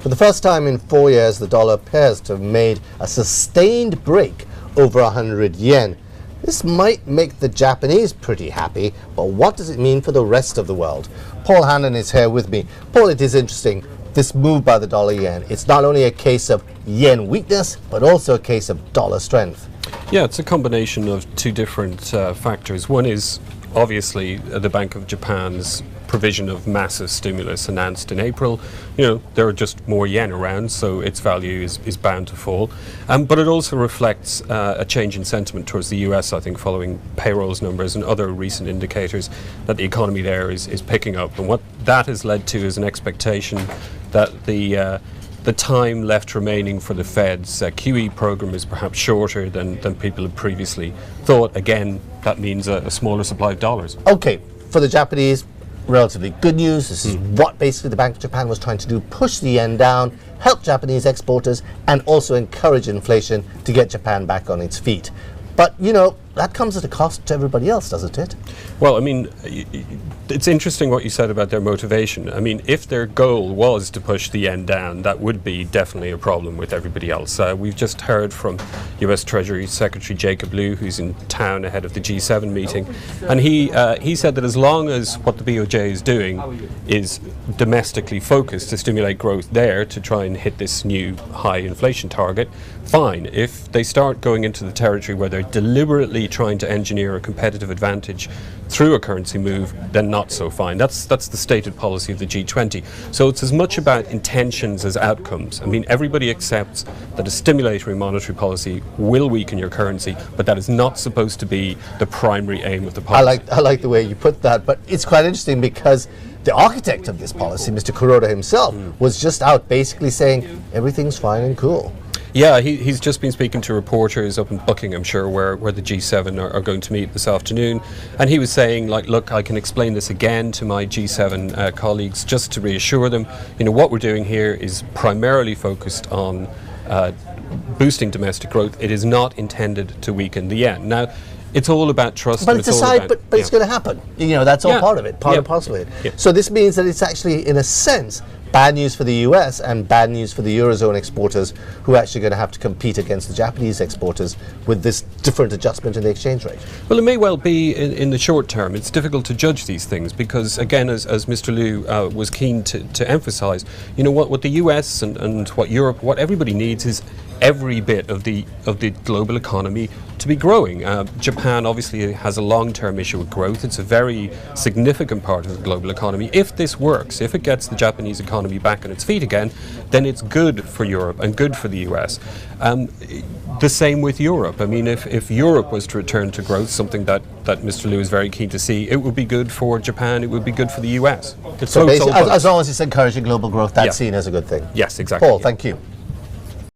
For the first time in 4 years, the dollar appears to have made a sustained break over 100 yen. This might make the Japanese pretty happy, but what does it mean for the rest of the world? Paul Hannon is here with me. Paul, it is interesting, this move by the dollar yen. It's not only a case of yen weakness, but also a case of dollar strength. Yeah, it's a combination of two different factors. One is obviously the Bank of Japan's provision of massive stimulus announced in April. You know, there are just more yen around, so its value is bound to fall. But it also reflects a change in sentiment towards the US, I think, following payrolls numbers and other recent indicators that the economy there is picking up. And what that has led to is an expectation that the time left remaining for the Fed's QE program is perhaps shorter than people had previously thought. Again, that means a smaller supply of dollars. Okay, for the Japanese, relatively good news. This is what basically the Bank of Japan was trying to do, push the yen down, help Japanese exporters, and also encourage inflation to get Japan back on its feet. But, you know, that comes at a cost to everybody else, doesn't it? Well, I mean, it's interesting what you said about their motivation. I mean, if their goal was to push the yen down, that would be definitely a problem with everybody else. We've just heard from US Treasury Secretary Jacob Lew, who's in town ahead of the G7 meeting, and he said that as long as what the BOJ is doing is domestically focused to stimulate growth there to try and hit this new high inflation target, fine. If they start going into the territory where they're deliberately trying to engineer a competitive advantage through a currency move, then not so fine. That's the stated policy of the G20. So it's as much about intentions as outcomes. I mean, everybody accepts that a stimulatory monetary policy will weaken your currency, but that is not supposed to be the primary aim of the policy. I like the way you put that, but it's quite interesting because the architect of this policy, Mr. Kuroda himself, was just out basically saying everything's fine and cool. Yeah, he's just been speaking to reporters up in Buckinghamshire where the G7 are going to meet this afternoon, and he was saying, like, look, I can explain this again to my G7 colleagues just to reassure them, you know, what we're doing here is primarily focused on boosting domestic growth. It is not intended to weaken the yen. Now, it's all about trust. But it's a side, but it's going to happen. You know, that's all part of it, part and parcel of it. Yeah. So this means that it's actually, in a sense, bad news for the US and bad news for the Eurozone exporters who are actually going to have to compete against the Japanese exporters with this different adjustment in the exchange rate. Well, it may well be in the short term. It's difficult to judge these things because, again, as Mr. Liu was keen to emphasize, you know, what the US and what Europe, what everybody needs is every bit of the global economy to be growing. Japan obviously has a long-term issue with growth. It's a very significant part of the global economy. If this works, if it gets the Japanese economy back on its feet again, then it's good for Europe and good for the US. The same with Europe. I mean, if Europe was to return to growth, something that Mr. Liu is very keen to see, it would be good for Japan, it would be good for the US. So basically, as long as it's encouraging global growth, that's seen as a good thing. Yes, exactly. Paul, thank you.